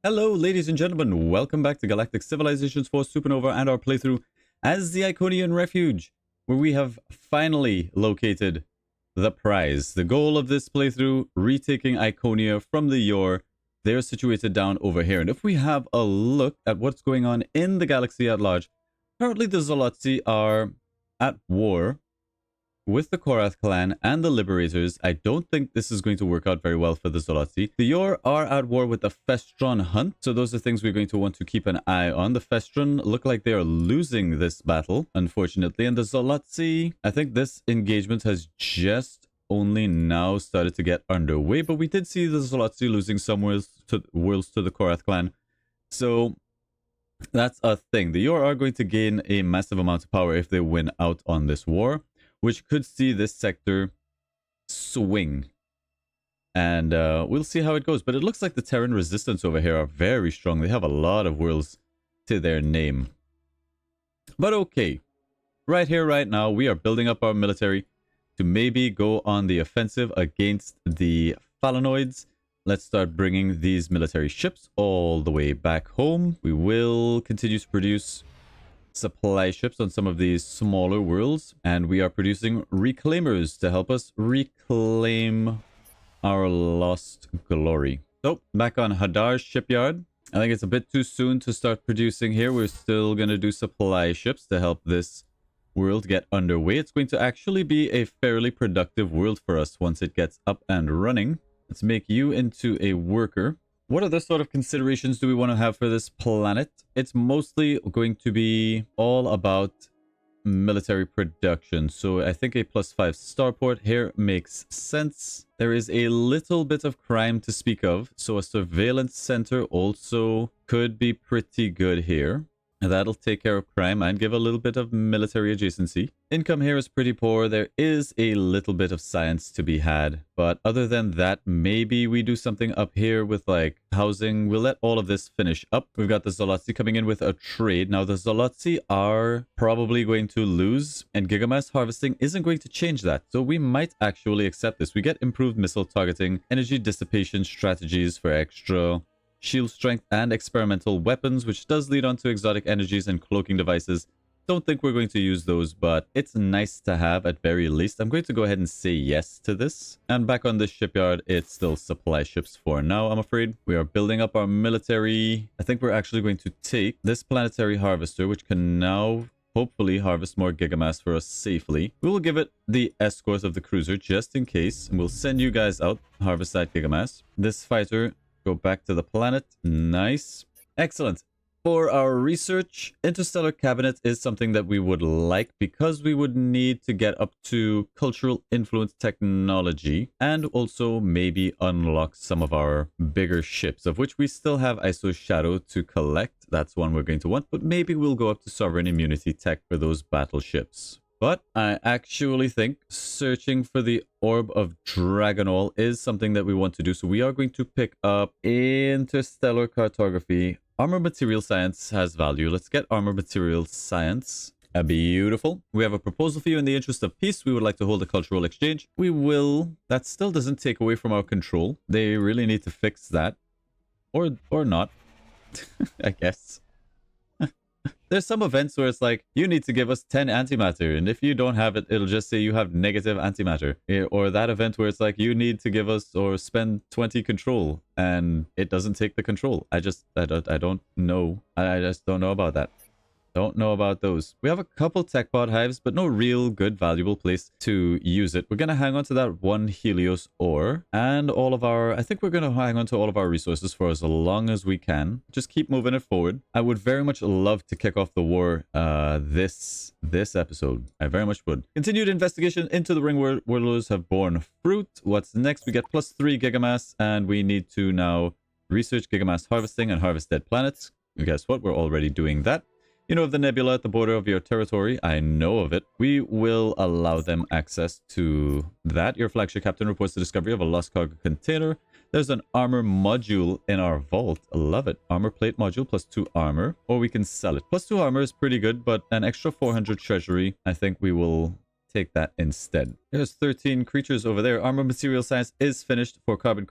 Hello, ladies and gentlemen. Welcome back to Galactic Civilizations 4 Supernova and our playthrough as the Iconian Refuge, where we have finally located the prize. The goal of this playthrough, retaking Iconia from the Yor. They're situated down over here. And if we have a look at what's going on in the galaxy at large, currently the Zolotzi are at war with the Korath clan and the Liberators. I don't think this is going to work out very well for the Zolotzi. The Yor are at war with the Festron Hunt, so those are things we're going to want to keep an eye on. The Festron look like they are losing this battle, unfortunately, and the Zolotzi, I think this engagement has just only now started to get underway, but we did see the Zolotzi losing some worlds to the Korath clan, so that's a thing. The Yor are going to gain a massive amount of power if they win out on this war, which could see this sector swing. And we'll see how it goes. But it looks like the Terran resistance over here are very strong. They have a lot of worlds to their name. But okay. Right here, right now, we are building up our military to maybe go on the offensive against the Phalanoids. Let's start bringing these military ships all the way back home. We will continue to produce supply ships on some of these smaller worlds, and we are producing reclaimers to help us reclaim our lost glory. So back on Hadar's shipyard. I think it's a bit too soon to start producing here. We're still going to do supply ships to help this world get underway. It's going to actually be a fairly productive world for us once it gets up and running. Let's make you into a worker. What other sort of considerations do we want to have for this planet? It's mostly going to be all about military production. So I think a +5 starport here makes sense. There is a little bit of crime to speak of, so a surveillance center also could be pretty good here. That'll take care of crime and give a little bit of military adjacency. Income here is pretty poor. There is a little bit of science to be had. But other than that, maybe we do something up here with like housing. We'll let all of this finish up. We've got the Zolotzi coming in with a trade. Now the Zolotzi are probably going to lose, and Gigamass harvesting isn't going to change that. So we might actually accept this. We get improved missile targeting, energy dissipation strategies for extra shield strength, and experimental weapons, which does lead on to exotic energies and cloaking devices. Don't think we're going to use those, but it's nice to have at very least. I'm going to go ahead and say yes to this. And back on this shipyard, it's still supply ships for now, I'm afraid. We are building up our military. I think we're actually going to take this planetary harvester, which can now hopefully harvest more gigamass for us safely. We will give it the escort of the cruiser just in case, and we'll send you guys out, harvest that gigamass. This fighter, go back to the planet. Nice. Excellent. For our research, interstellar cabinet is something that we would like because we would need to get up to cultural influence technology and also maybe unlock some of our bigger ships, of which we still have ISO Shadow to collect. That's one we're going to want, but maybe we'll go up to sovereign immunity tech for those battleships. But I actually think searching for the Orb of Dragonol is something that we want to do. So we are going to pick up interstellar cartography. Armor material science has value. Let's get armor material science. Beautiful. We have a proposal for you. In the interest of peace, we would like to hold a cultural exchange. We will. That still doesn't take away from our control. They really need to fix that. Or not, I guess. There's some events where it's like, you need to give us 10 antimatter, and if you don't have it, it'll just say you have negative antimatter. Or that event where it's like, you need to give us or spend 20 control, and it doesn't take the control. I don't know. I just don't know about that. Don't know about those. We have a couple tech pod hives, but no real good valuable place to use it. We're going to hang on to that one Helios ore and all of our... I think we're going to hang on to all of our resources for as long as we can. Just keep moving it forward. I would very much love to kick off the war this episode. I very much would. Continued investigation into the ring warlords have borne fruit. What's next? We get +3 gigamass, and we need to now research gigamass harvesting and harvest dead planets. And guess what? We're already doing that. You know of the nebula at the border of your territory? I know of it. We will allow them access to that. Your flagship captain reports the discovery of a lost cargo container. There's an armor module in our vault. I love it. Armor plate module +2 armor. Or we can sell it. +2 armor is pretty good, but an extra 400 treasury, I think we will take that instead. There's 13 creatures over there. Armor material science is finished for carbon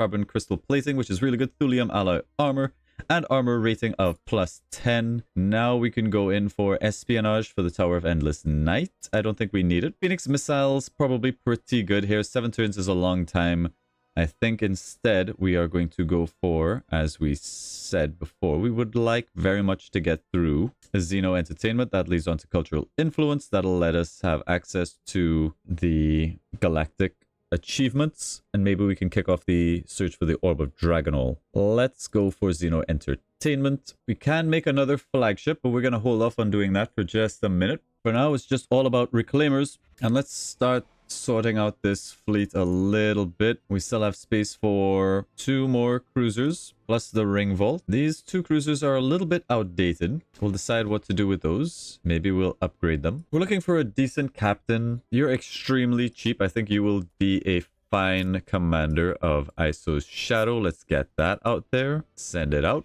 carbon crystal plating, which is really good. Thulium alloy armor. And armor rating of +10. Now we can go in for espionage for the Tower of Endless Night. I don't think we need it. Phoenix missiles, probably pretty good here. 7 turns is a long time. I think instead we are going to go for, as we said before, we would like very much to get through a Xeno Entertainment. That leads on to Cultural Influence. That'll let us have access to the Galactic achievements, and maybe we can kick off the search for the Orb of Dragonol. Let's go for Xeno Entertainment. We can make another flagship, but we're going to hold off on doing that for just a minute. For now, it's just all about reclaimers, and let's start sorting out this fleet a little bit. We still have space for 2 more cruisers plus the ring vault. These 2 cruisers are a little bit outdated. We'll decide what to do with those. Maybe we'll upgrade them. We're looking for a decent captain. You're extremely cheap. I think you will be a fine commander of ISO's Shadow. Let's get that out there. Send it out.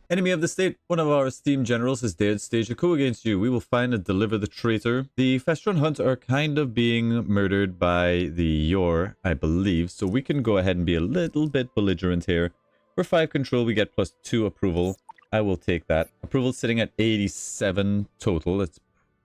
Enemy of the state, one of our esteemed generals has dared stage a coup against you. We will find and deliver the traitor. The Festron Hunt are kind of being murdered by the Yor, I believe, so we can go ahead and be a little bit belligerent here. For 5 control, we get +2 approval. I will take that. Approval sitting at 87 total.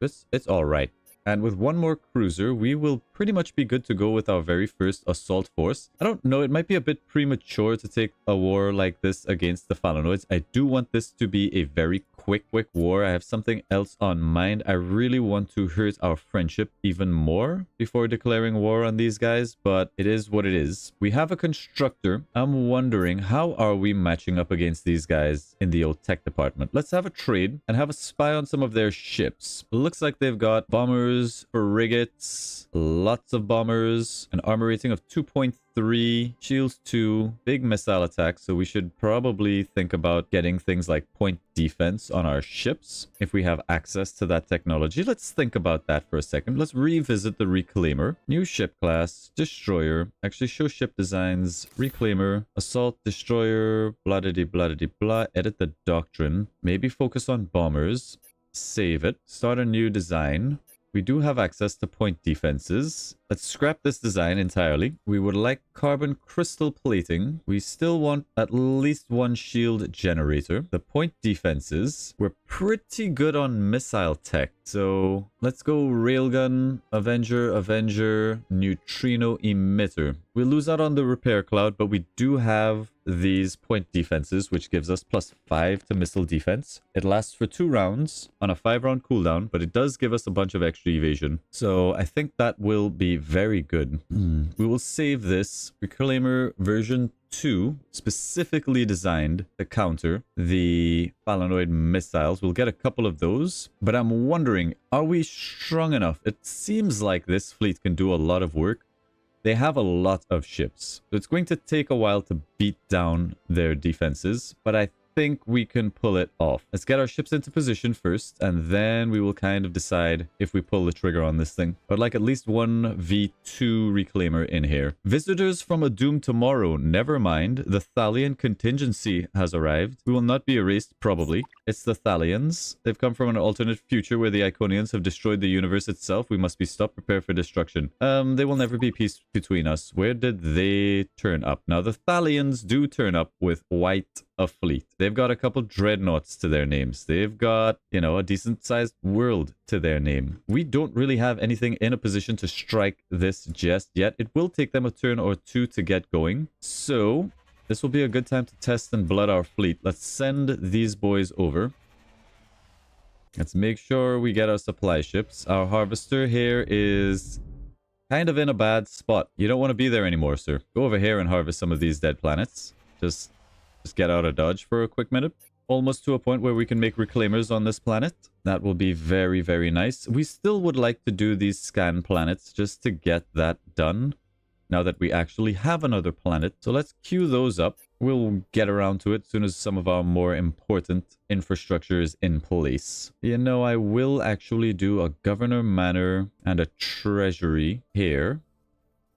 It's all right. And with 1 more cruiser, we will pretty much be good to go with our very first assault force. I don't know, it might be a bit premature to take a war like this against the Phalanoids. I do want this to be a very quick war. I have something else on mind. I really want to hurt our friendship even more before declaring war on these guys, but it is what it is. We have a constructor. I'm wondering, how are we matching up against these guys in the old tech department? Let's have a trade and have a spy on some of their ships. Looks like they've got bombers, frigates, lots of bombers, an armor rating of 2.3, shields 2, big missile attack, so we should probably think about getting things like point defense on our ships if we have access to that technology. Let's think about that for a second. Let's revisit the Reclaimer. New ship class, destroyer. Actually show ship designs, Reclaimer, assault, destroyer, blah de blah de blah. Edit the doctrine. Maybe focus on bombers. Save it. Start a new design. We do have access to point defenses. Let's scrap this design entirely. We would like carbon crystal plating. We still want at least 1 shield generator. The point defenses, we're pretty good on missile tech. So let's go railgun, Avenger, neutrino emitter. We lose out on the repair cloud, but we do have these point defenses, which gives us +5 to missile defense. It lasts for 2 rounds on a 5-round cooldown, but it does give us a bunch of extra evasion. So I think that will be very good. We will save this. Reclaimer version 2, specifically designed to counter the Phalanoid missiles. We'll get a couple of those, but I'm wondering, are we strong enough? It seems like this fleet can do a lot of work. They have a lot of ships, so it's going to take a while to beat down their defenses, but I think we can pull it off. Let's get our ships into position first, and then we will kind of decide if we pull the trigger on this thing. I'd like at least 1 V2 Reclaimer in here. Visitors from a doom tomorrow. Never mind. The Thalian contingency has arrived. We will not be erased, probably. It's the Thalians. They've come from an alternate future where the Iconians have destroyed the universe itself. We must be stopped, prepare for destruction. There will never be peace between us. Where did they turn up? Now, the Thalians do turn up with quite a fleet. They've got a couple dreadnoughts to their names. They've got, you know, a decent sized world to their name. We don't really have anything in a position to strike this just yet. It will take them a turn or 2 to get going. So this will be a good time to test and blood our fleet. Let's send these boys over. Let's make sure we get our supply ships. Our harvester here is kind of in a bad spot. You don't want to be there anymore, sir. Go over here and harvest some of these dead planets. Just get out of Dodge for a quick minute. Almost to a point where we can make reclaimers on this planet. That will be very, very nice. We still would like to do these scan planets just to get that done, now that we actually have another planet. So let's queue those up. We'll get around to it as soon as some of our more important infrastructure is in place. You know, I will actually do a governor manor and a treasury here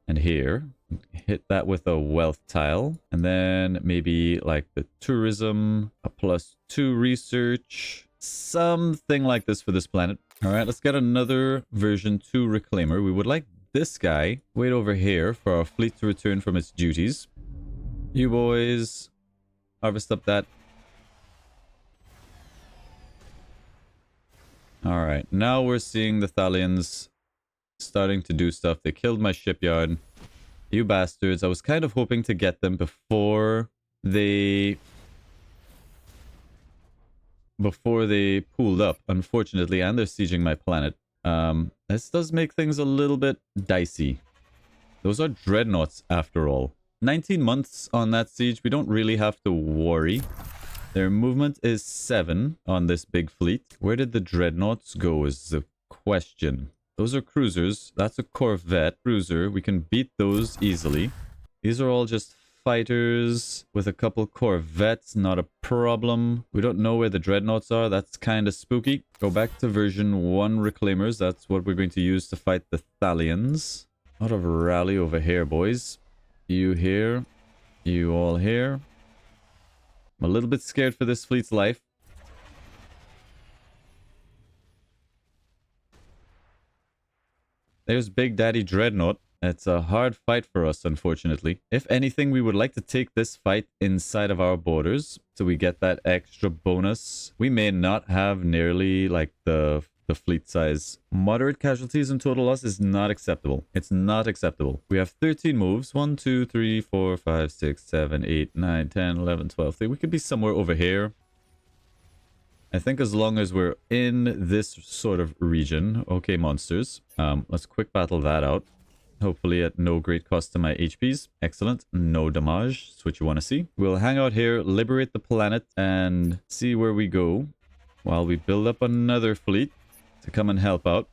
and here. Hit that with a wealth tile, and then maybe like the tourism, a +2 research, something like this for this planet. All right, let's get another version 2 reclaimer. We would like this guy wait over here for our fleet to return from its duties. You boys harvest up that. Alright, now we're seeing the Thalians starting to do stuff. They killed my shipyard. You bastards. I was kind of hoping to get them before they pooled up, unfortunately, and they're sieging my planet. This does make things a little bit dicey. Those are dreadnoughts, after all. 19 months on that siege. We don't really have to worry. Their movement is 7 on this big fleet. Where did the dreadnoughts go is the question. Those are cruisers. That's a corvette cruiser. We can beat those easily. These are all just fighters with a couple corvettes. Not a problem. We don't know where the dreadnoughts are. That's kind of spooky. Go back to version 1 reclaimers. That's what we're going to use to fight the Thalians. Out of rally over here, boys. You here. You all here. I'm a little bit scared for this fleet's life. There's Big Daddy Dreadnought. It's a hard fight for us, unfortunately. If anything, we would like to take this fight inside of our borders so we get that extra bonus. We may not have nearly like the fleet size. Moderate casualties and total loss is not acceptable. It's not acceptable. We have 13 moves. 1, 2, 3, 4, 5, 6, 7, 8, 9, 10, 11, 12. We could be somewhere over here. I think as long as we're in this sort of region. Okay, monsters. Let's quick battle that out. Hopefully at no great cost to my HPs. Excellent. No damage. That's what you want to see. We'll hang out here, liberate the planet, and see where we go while we build up another fleet to come and help out.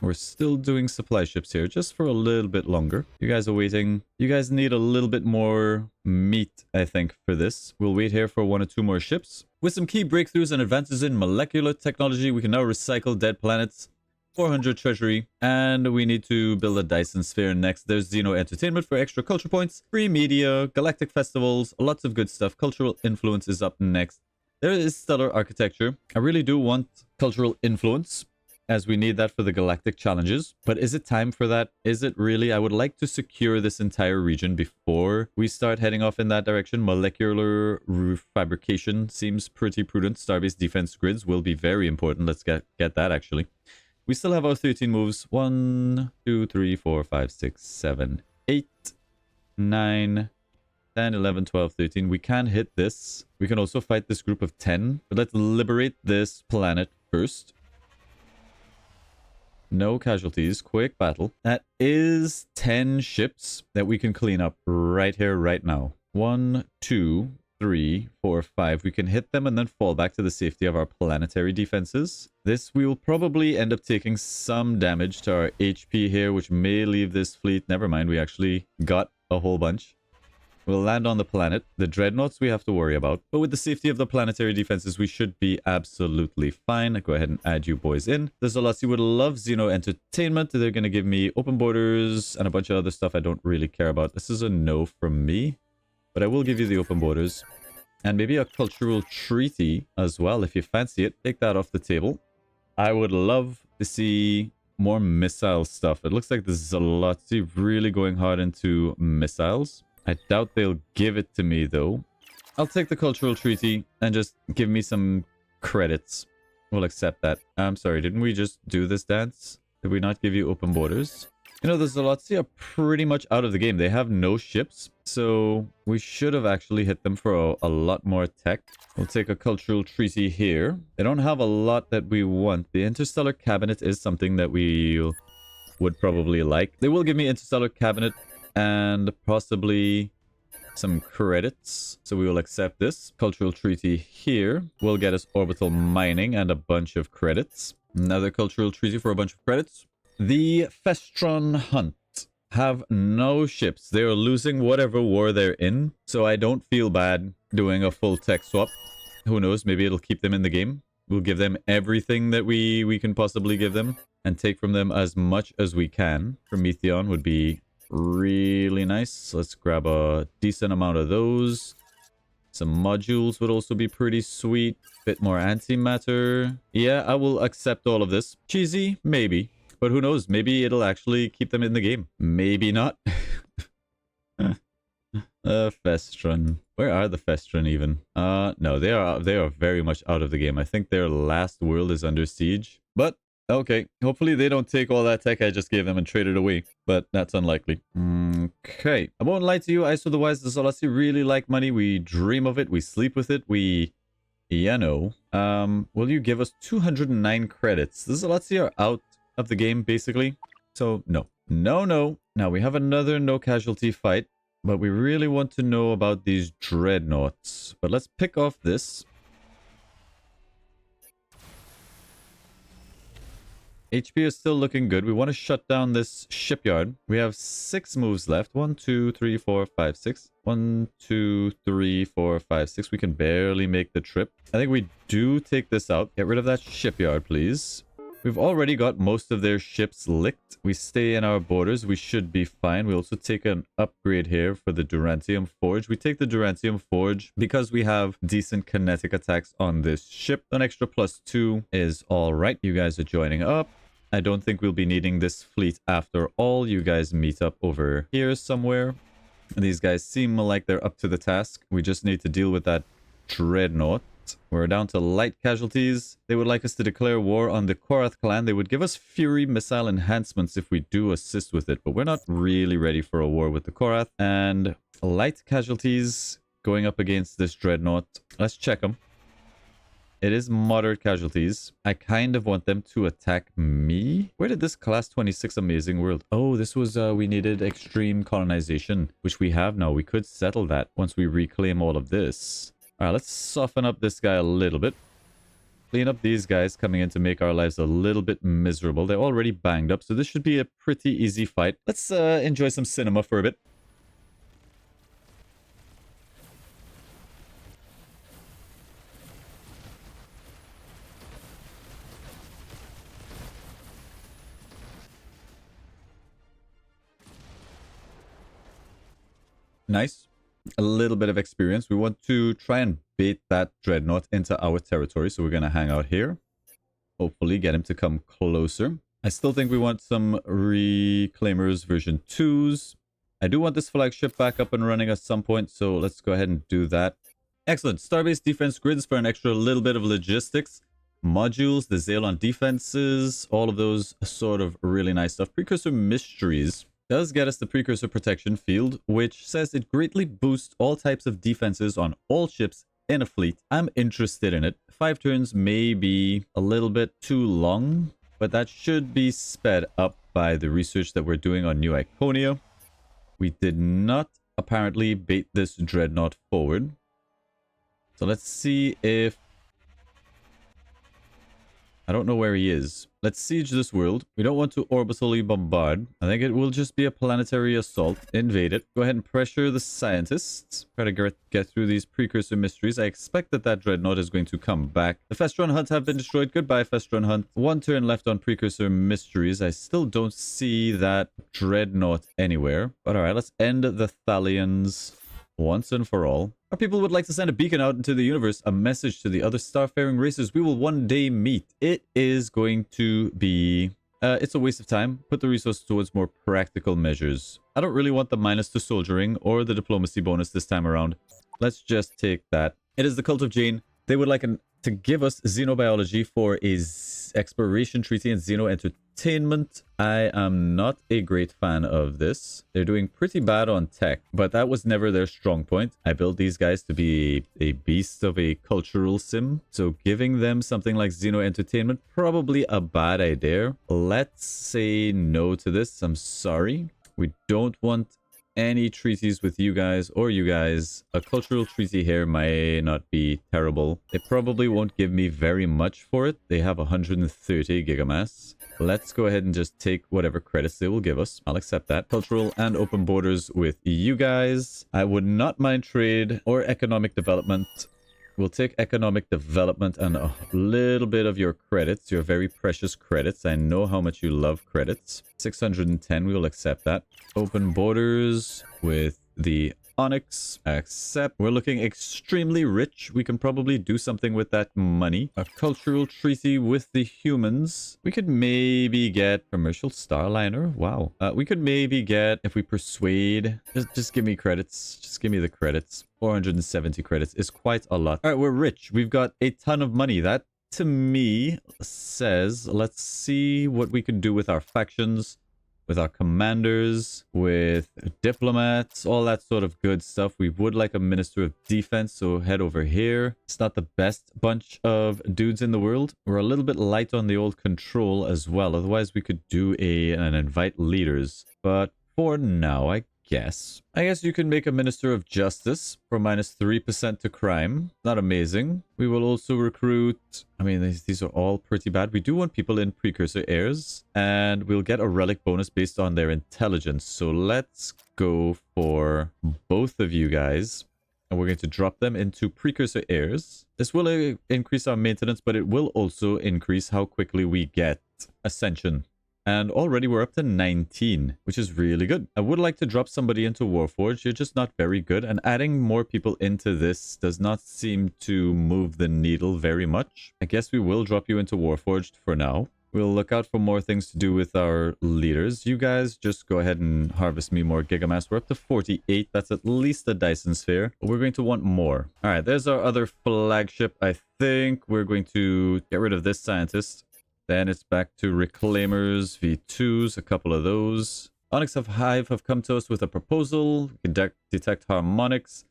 We're still doing supply ships here just for a little bit longer. You guys are waiting. You guys need a little bit more meat, I think, for this. We'll wait here for 1 or 2 more ships. With some key breakthroughs and advances in molecular technology, we can now recycle dead planets. 400 treasury, and we need to build a Dyson sphere next. There's Xeno Entertainment for extra culture points, free media, galactic festivals, lots of good stuff. Cultural influence is up next. There is stellar architecture. I really do want cultural influence, as we need that for the galactic challenges. But is it time for that? Is it really? I would like to secure this entire region before we start heading off in that direction. Molecular fabrication seems pretty prudent. Starbase defense grids will be very important. Let's get that, actually. We still have our 13 moves. 1, 2, 3, 4, 5, 6, 7, 8, 9, 10, 11, 12, 13. We can hit this. We can also fight this group of 10. But let's liberate this planet first. No casualties. Quick battle. That is 10 ships that we can clean up right here, right now. 1, 2, 3, 4, 5. We can hit them and then fall back to the safety of our planetary defenses. This, we will probably end up taking some damage to our HP here, which may leave this fleet. Never mind, we actually got a whole bunch. We'll land on the planet. The dreadnoughts we have to worry about. But with the safety of the planetary defenses, we should be absolutely fine. Go ahead and add you boys in. There's a lot. You would love Xeno Entertainment. They're going to give me open borders and a bunch of other stuff I don't really care about. This is a no from me. But I will give you the open borders. And maybe a cultural treaty as well. If you fancy it, take that off the table. I would love to see more missile stuff. It looks like this is a lot. See, really going hard into missiles. I doubt they'll give it to me, though. I'll take the cultural treaty and just give me some credits. We'll accept that. I'm sorry, didn't we just do this dance? Did we not give you open borders? You know, the Zalotzi are pretty much out of the game. They have no ships, so we should have actually hit them for a lot more tech. We'll take a cultural treaty here. They don't have a lot that we want. The interstellar cabinet is something that we would probably like. They will give me interstellar cabinet and possibly some credits, so we will accept this. Cultural treaty here will get us orbital mining and a bunch of credits. Another cultural treaty for a bunch of credits. The Festron Hunt have no ships. They are losing whatever war they're in, so I don't feel bad doing a full tech swap. Who knows, maybe it'll keep them in the game. We'll give them everything that we can possibly give them and take from them as much as we can. Prometheon would be really nice. Let's grab a decent amount of those. Some modules would also be pretty sweet. Bit more antimatter. Yeah, I will accept all of this. Cheesy? Maybe. But who knows? Maybe it'll actually keep them in the game. Maybe not. Festron. Where are the Festron even? No, they are very much out of the game. I think their last world is under siege. But okay, hopefully they don't take all that tech I just gave them and trade it away. But that's unlikely. Okay, I won't lie to you. I, so the wise, the Solasi really like money. We dream of it. We sleep with it. Yeah, no. Will you give us 209 credits? The Solasi are out of the game, basically. So, no. No. Now, we have another no casualty fight. But we really want to know about these dreadnoughts. But let's pick off this. HP is still looking good. We want to shut down this shipyard. We have 6 moves left. 1, 2, 3, 4, 5, 6. 1, 2, 3, 4, 5, 6. We can barely make the trip. I think we do take this out. Get rid of that shipyard, please. We've already got most of their ships licked. We stay in our borders. We should be fine. We also take an upgrade here for the Durantium Forge. We take the Durantium Forge because we have decent kinetic attacks on this ship. An extra +2 is all right. You guys are joining up. I don't think we'll be needing this fleet after all. You guys meet up over here somewhere. These guys seem like they're up to the task. We just need to deal with that dreadnought. We're down to light casualties. They would like us to declare war on the Korath clan. They would give us Fury missile enhancements if we do assist with it, but we're not really ready for a war with the Korath. And light casualties going up against this dreadnought. Let's check them. It is moderate casualties. I kind of want them to attack me. Where did this class 26 amazing world? Oh, this was, we needed extreme colonization, which we have now. We could settle that once we reclaim all of this. All right, let's soften up this guy a little bit. Clean up these guys coming in to make our lives a little bit miserable. They're already banged up, so this should be a pretty easy fight. Let's enjoy some cinema for a bit. Nice. A little bit of experience. We want to try and bait that dreadnought into our territory, so we're going to hang out here. Hopefully get him to come closer. I still think we want some Reclaimers version 2s. I do want this flagship back up and running at some point, so let's go ahead and do that. Excellent. Starbase defense grids for an extra little bit of logistics. Modules, the Xeon defenses, all of those sort of really nice stuff. Precursor mysteries does get us the precursor protection field, which says it greatly boosts all types of defenses on all ships in a fleet. I'm interested in it. 5 turns may be a little bit too long, but that should be sped up by the research that we're doing on New Iconia. We did not apparently bait this dreadnought forward. So let's see if... I don't know where he is. Let's siege this world. We don't want to orbitally bombard. I think it will just be a planetary assault. Invade it. Go ahead and pressure the scientists. Try to get through these precursor mysteries. I expect that that dreadnought is going to come back. The Festron Hunt have been destroyed. Goodbye, Festron Hunt. 1 turn left on precursor mysteries. I still don't see that dreadnought anywhere. But alright, let's end the Thalians once and for all. Our people would like to send a beacon out into the universe, a message to the other starfaring races we will one day meet. It is going to be... it's a waste of time. Put the resources towards more practical measures. I don't really want the minus to soldiering or the diplomacy bonus this time around. Let's just take that. It is the Cult of Jane. They would like to give us xenobiology for a exploration treaty and xeno entertainment. I am not a great fan of this. They're doing pretty bad on tech, but that was never their strong point. I built these guys to be a beast of a cultural sim, so giving them something like xeno entertainment, probably a bad idea. Let's say no to this. I'm sorry. We don't want any treaties with you guys or you guys. A cultural treaty here might not be terrible. They probably won't give me very much for it. They have 130 gigamass. Let's go ahead and just take whatever credits they will give us. I'll accept that. Cultural and open borders with you guys. I would not mind trade or economic development. We'll take economic development and a little bit of your credits, your very precious credits. I know how much you love credits. 610, we will accept that. Open borders with the Onyx. Accept. We're looking extremely rich. We can probably do something with that money. A cultural treaty with the humans. We could maybe get commercial starliner. Wow. We could maybe get, if we persuade, just give me credits. Just give me the credits. 470 credits is quite a lot. All right, we're rich. We've got a ton of money. That, to me, says, let's see what we can do with our factions, with our commanders, with diplomats, all that sort of good stuff. We would like a minister of defense, so head over here. It's not the best bunch of dudes in the world. We're a little bit light on the old control as well. Otherwise, we could do an invite leaders. But for now, I guess you can make a minister of justice for -3% to crime. Not amazing. We will also recruit, I mean, these are all pretty bad. We do want people in precursor heirs, and we'll get a relic bonus based on their intelligence. So let's go for both of you guys, and we're going to drop them into precursor heirs. This will increase our maintenance, but it will also increase how quickly we get ascension. And already we're up to 19, which is really good. I would like to drop somebody into Warforged. You're just not very good. And adding more people into this does not seem to move the needle very much. I guess we will drop you into Warforged for now. We'll look out for more things to do with our leaders. You guys just go ahead and harvest me more Gigamass. We're up to 48. That's at least a Dyson Sphere. But we're going to want more. All right, there's our other flagship. I think we're going to get rid of this scientist. Then it's back to Reclaimers, V2s, a couple of those. Onyx of Hive have come to us with a proposal. We can detect harmonics.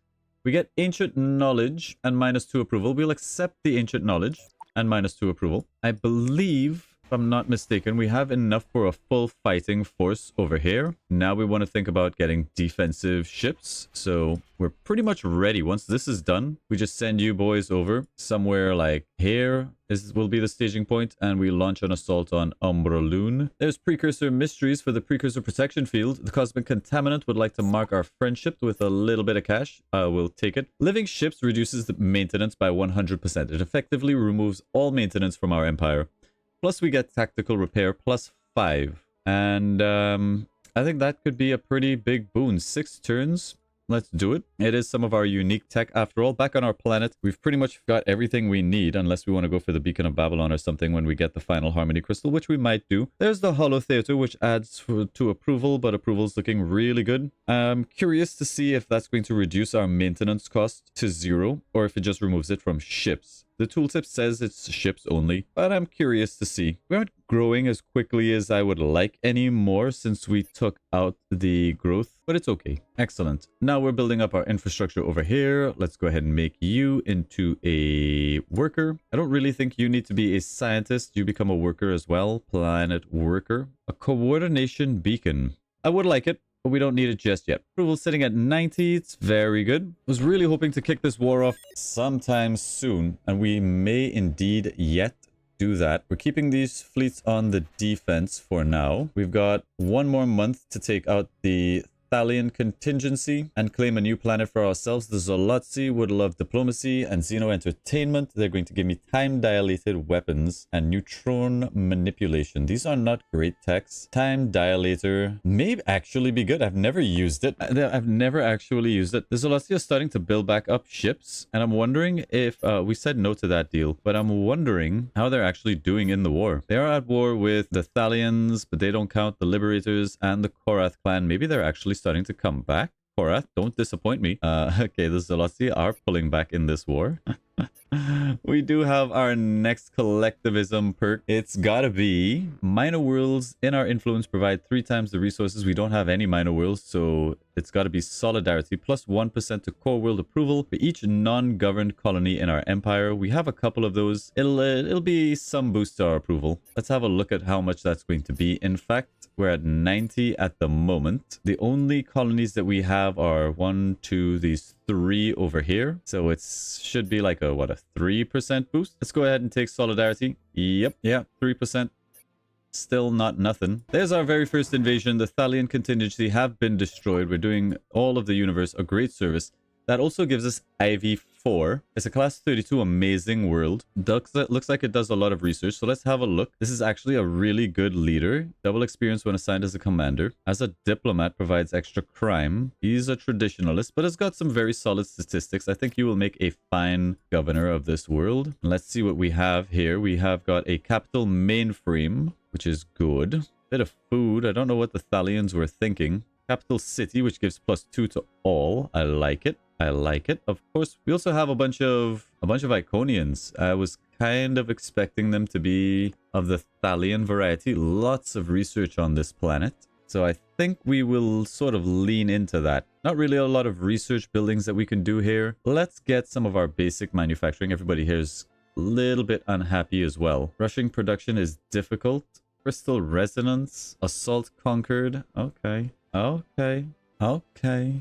We get Ancient Knowledge and -2 approval. We'll accept the Ancient Knowledge and -2 approval. I believe, if I'm not mistaken, we have enough for a full fighting force over here. Now we want to think about getting defensive ships. So we're pretty much ready. Once this is done, we just send you boys over somewhere like here. This will be the staging point, and we launch an assault on Umbraloon. There's Precursor Mysteries for the Precursor Protection Field. The Cosmic Contaminant would like to mark our friendship with a little bit of cash. We'll take it. Living Ships reduces the maintenance by 100%. It effectively removes all maintenance from our empire. Plus, we get Tactical Repair +5. And I think that could be a pretty big boon. 6 turns. Let's do it. It is some of our unique tech after all. Back on our planet, we've pretty much got everything we need, unless we want to go for the Beacon of Babylon or something when we get the final Harmony Crystal, which we might do. There's the Hollow Theater, which adds to approval, but approval's looking really good. I'm curious to see if that's going to reduce our maintenance cost to 0, or if it just removes it from ships. The tooltip says it's ships only, but I'm curious to see. We aren't growing as quickly as I would like anymore since we took out the growth, but it's okay. Excellent. Now we're building up our infrastructure over here. Let's go ahead and make you into a worker. I don't really think you need to be a scientist. You become a worker as well. Planet worker. A coordination beacon. I would like it, but we don't need it just yet. Approval sitting at 90. It's very good. I was really hoping to kick this war off sometime soon, and we may indeed yet do that. We're keeping these fleets on the defense for now. We've got 1 more month to take out the Thalian contingency and claim a new planet for ourselves. The Zolotzi would love diplomacy and Xeno entertainment. They're going to give me time-dilated weapons and neutron manipulation. These are not great techs. Time dilator may actually be good. I've never used it. I've never actually used it. The Zolotzi are starting to build back up ships, and I'm wondering if we said no to that deal, but I'm wondering how they're actually doing in the war. They are at war with the Thalians, but they don't count the Liberators and the Korath clan. Maybe they're actually starting to come back. Korath, don't disappoint me. Okay, the Zolotzi are pulling back in this war. We do have our next collectivism perk. It's gotta be minor worlds in our influence provide 3 times the resources. We don't have any minor worlds, so it's gotta be solidarity plus 1% to core world approval for each non-governed colony in our empire. We have a couple of those. It'll be some boost to our approval. Let's have a look at how much that's going to be. In fact, we're at 90 at the moment. The only colonies that we have are 1, 2, these 3 over here. So it should be like a 3% boost. Let's go ahead and take solidarity. Yep, yeah, 3%. Still not nothing. There's our very first invasion. The Thalian contingency have been destroyed. We're doing all of the universe a great service. That also gives us IV Ep4. It's a class 32 amazing world. Looks like it does a lot of research, so let's have a look. This is actually a really good leader. Double experience when assigned as a commander. As a diplomat, provides extra crime. He's a traditionalist, but has got some very solid statistics. I think he will make a fine governor of this world. Let's see what we have here. We have got a capital mainframe, which is good. Bit of food. I don't know what the Thalians were thinking. Capital city, which gives +2 to all. I like it. I like it. Of course, we also have a bunch of Iconians. I was kind of expecting them to be of the Thalian variety. Lots of research on this planet. So I think we will sort of lean into that. Not really a lot of research buildings that we can do here. Let's get some of our basic manufacturing. Everybody here is a little bit unhappy as well. Rushing production is difficult. Crystal resonance. Assault conquered. Okay. Okay. Okay.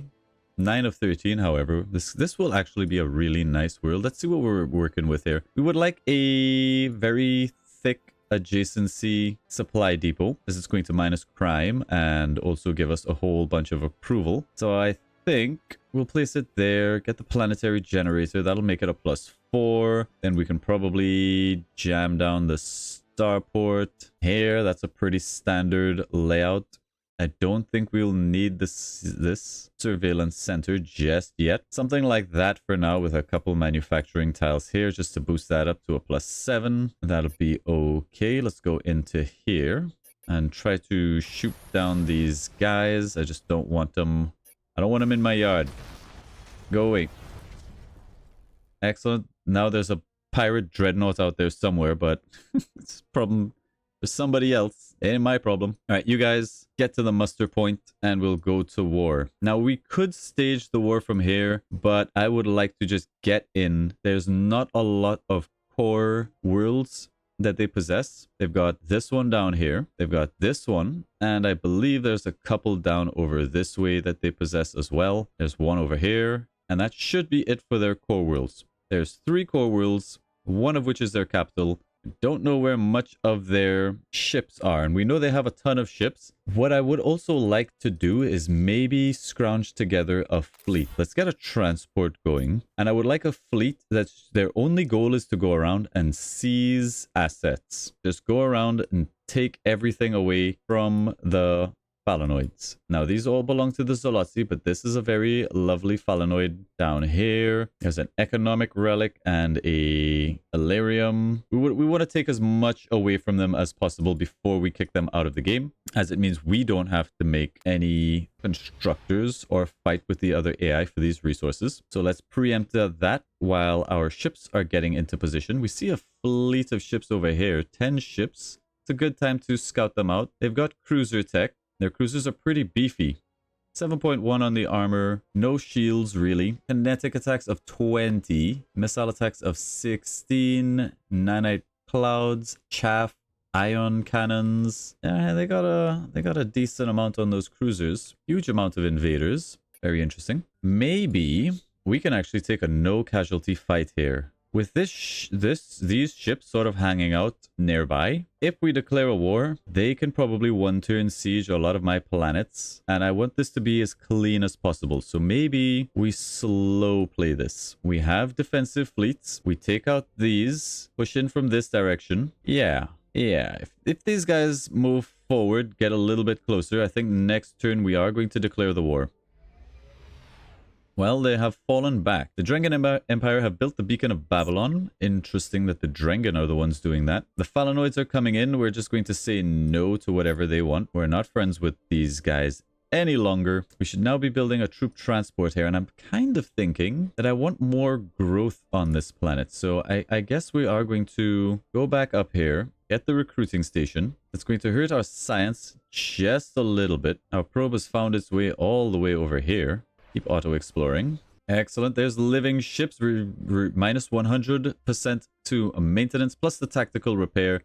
9 of 13, however. This will actually be a really nice world. Let's see what we're working with here. We would like a very thick adjacency supply depot. This is going to minus crime and also give us a whole bunch of approval. So I think we'll place it there. Get the planetary generator. That'll make it a +4. Then we can probably jam down the starport here. That's a pretty standard layout. I don't think we'll need this surveillance center just yet. Something like that for now with a couple manufacturing tiles here just to boost that up to a +7. That'll be okay. Let's go into here and try to shoot down these guys. I just don't want them. I don't want them in my yard. Go away. Excellent. Now there's a pirate dreadnought out there somewhere, but it's a problem for somebody else. Ain't my problem. All right, you guys get to the muster point and we'll go to war. Now, we could stage the war from here, but I would like to just get in. There's not a lot of core worlds that they possess. They've got this one down here. They've got this one. And I believe there's a couple down over this way that they possess as well. There's one over here. And that should be it for their core worlds. There's 3 core worlds, one of which is their capital. Don't know where much of their ships are, and we know they have a ton of ships. What I would also like to do is maybe scrounge together a fleet. Let's get a transport going, and I would like a fleet that's their only goal is to go around and seize assets. Just go around and take everything away from the Phalanoids. Now, these all belong to the Zolotzi, but this is a very lovely Phalanoid down here. There's an economic relic and a Illyrium. We want to take as much away from them as possible before we kick them out of the game, as it means we don't have to make any constructors or fight with the other AI for these resources. So let's preempt that while our ships are getting into position. We see a fleet of ships over here, 10 ships. It's a good time to scout them out. They've got cruiser tech. Their cruisers are pretty beefy. 7.1 on the armor. No shields, really. Kinetic attacks of 20. Missile attacks of 16. Nanite clouds. Chaff. Ion cannons. Yeah, they got a decent amount on those cruisers. Huge amount of invaders. Very interesting. Maybe we can actually take a no casualty fight here. With these ships sort of hanging out nearby, if we declare a war, they can probably one-turn siege a lot of my planets, and I want this to be as clean as possible. So maybe we slow play this. We have defensive fleets. We take out these, push in from this direction. Yeah. If these guys move forward, get a little bit closer, I think next turn we are going to declare the war. Well, they have fallen back. The Drengan Empire have built the Beacon of Babylon. Interesting that the Drengan are the ones doing that. The Phalanoids are coming in. We're just going to say no to whatever they want. We're not friends with these guys any longer. We should now be building a troop transport here. And I'm kind of thinking that I want more growth on this planet. So I guess we are going to go back up here, get the recruiting station. It's going to hurt our science just a little bit. Our probe has found its way all the way over here. Keep auto-exploring. Excellent. There's living ships. Minus 100% to maintenance, plus the tactical repair.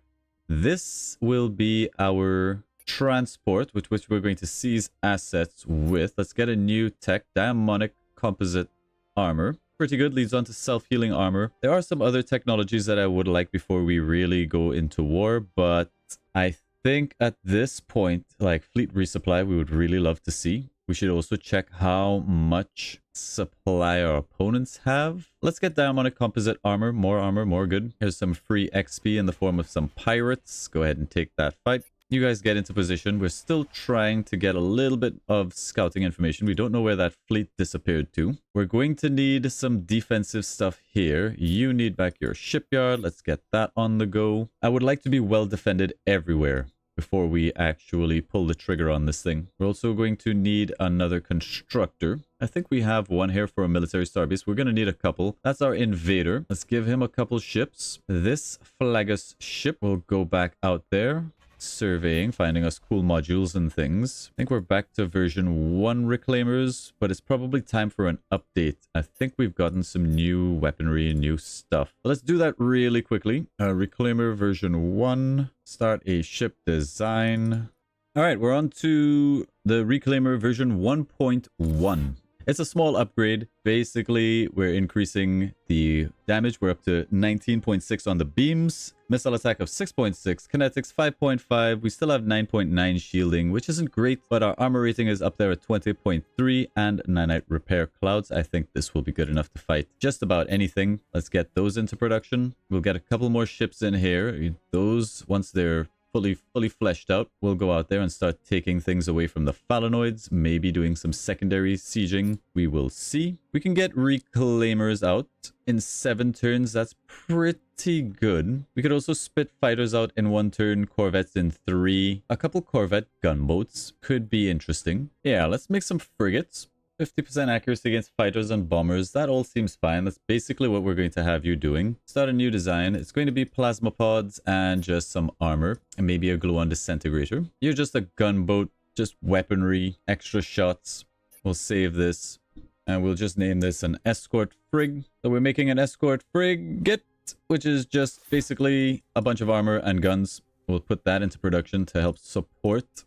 This will be our transport, with which we're going to seize assets with. Let's get a new tech. Diamonic composite armor. Pretty good. Leads on to self-healing armor. There are some other technologies that I would like before we really go into war, but I think at this point, like fleet resupply, we would really love to see. We should also check how much supply our opponents have. Let's get diamond composite armor, more good. Here's some free XP in the form of some pirates. Go ahead and take that fight. You guys get into position. We're still trying to get a little bit of scouting information. We don't know where that fleet disappeared to. We're going to need some defensive stuff here. You need back your shipyard. Let's get that on the go. I would like to be well defended everywhere before we actually pull the trigger on this thing. We're also going to need another constructor. I think we have one here for a military starbase. We're going to need a couple. That's our invader. Let's give him a couple ships. This Flagus ship will go back out there, surveying, finding us cool modules and things. I think we're back to version 1 reclaimers, but it's probably time for an update. I think we've gotten some new weaponry and new stuff. Let's do that really quickly. Reclaimer version 1. Start a ship design. All right, we're on to the reclaimer version 1.1. It's a small upgrade. Basically, we're increasing the damage. We're up to 19.6 on the beams. Missile attack of 6.6. Kinetics 5.5. We still have 9.9 shielding, which isn't great, but our armor rating is up there at 20.3 and nanite repair clouds. I think this will be good enough to fight just about anything. Let's get those into production. We'll get a couple more ships in here. Those, once they're fully fleshed out, we'll go out there and start taking things away from the phalanoids, maybe doing some secondary sieging. We will see. We can get reclaimers out in 7 turns. That's pretty good. We could also spit fighters out in 1 turn, corvettes in 3. A couple corvette gunboats could be interesting. Yeah, let's make some frigates. 50% accuracy against fighters and bombers. That all seems fine. That's basically what we're going to have you doing. Start a new design. It's going to be plasma pods and just some armor and maybe a gluon disintegrator. You're just a gunboat, just weaponry, extra shots. We'll save this and we'll just name this an escort frig. So we're making an escort frigate, which is just basically a bunch of armor and guns. We'll put that into production to help support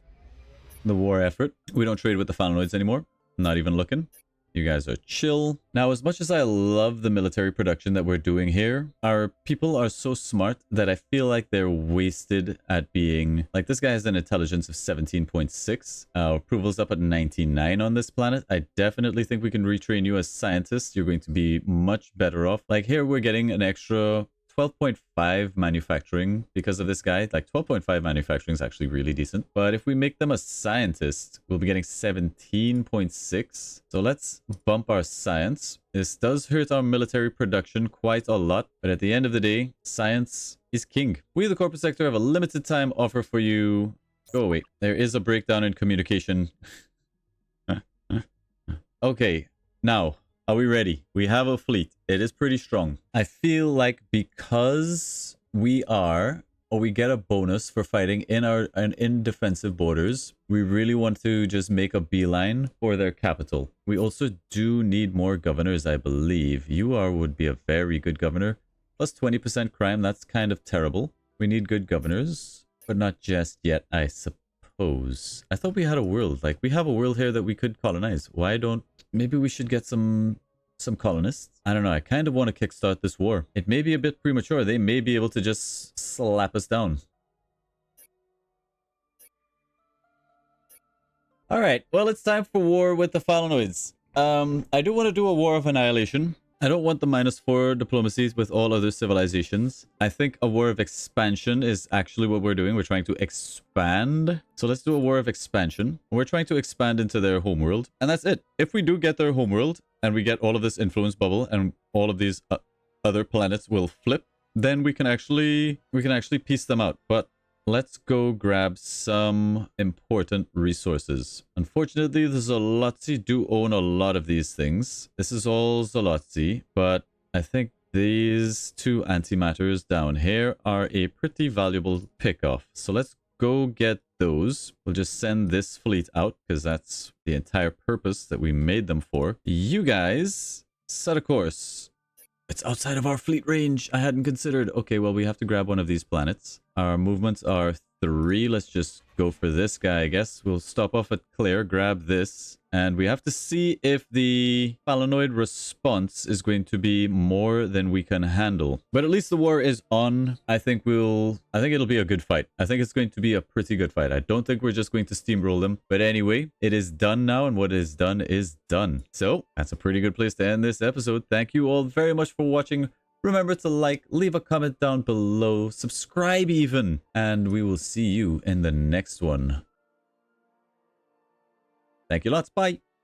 the war effort. We don't trade with the phalanoids anymore. Not even looking. You guys are chill. Now, as much as I love the military production that we're doing here, our people are so smart that I feel like they're wasted at being... Like, this guy has an intelligence of 17.6. Approval's up at 99 on this planet. I definitely think we can retrain you as scientists. You're going to be much better off. Like, here we're getting an extra 12.5 manufacturing because of this guy. Like 12.5 manufacturing is actually really decent. But if we make them a scientist, we'll be getting 17.6. So let's bump our science. This does hurt our military production quite a lot. But at the end of the day, science is king. We, the corporate sector, have a limited time offer for you. Go away. There is a breakdown in communication. Okay, now... Are we ready? We have a fleet. It is pretty strong. I feel like because we get a bonus for fighting in defensive borders, we really want to just make a beeline for their capital. We also do need more governors, I believe. Would be a very good governor. Plus 20% crime, that's kind of terrible. We need good governors, but not just yet, I suppose. I thought we had a world. Like, we have a world here that we could colonize. Why don't... Maybe we should get some colonists. I don't know. I kind of want to kickstart this war. It may be a bit premature. They may be able to just slap us down. All right. Well, it's time for war with the phalanoids. I do want to do a war of annihilation. I don't want the -4 diplomacies with all other civilizations. I think a war of expansion is actually what we're doing. We're trying to expand. So let's do a war of expansion. We're trying to expand into their homeworld. And that's it. If we do get their homeworld and we get all of this influence bubble and all of these other planets will flip, then we can actually piece them out. But let's go grab some important resources. Unfortunately, the Zolotzi do own a lot of these things. This is all Zolotzi, but I think these 2 antimatters down here are a pretty valuable pick-off. So let's go get those. We'll just send this fleet out because that's the entire purpose that we made them for. You guys, set a course. It's outside of our fleet range. I hadn't considered. Okay, well, we have to grab one of these planets. Our movements are 3. Let's just go for this guy, I guess. We'll stop off at Claire, grab this. And we have to see if the Phalanoid response is going to be more than we can handle. But at least the war is on. I think it'll be a good fight. I think it's going to be a pretty good fight. I don't think we're just going to steamroll them. But anyway, it is done now, and what is done is done. So that's a pretty good place to end this episode. Thank you all very much for watching. Remember to like, leave a comment down below, subscribe even, and we will see you in the next one. Thank you lots. Bye.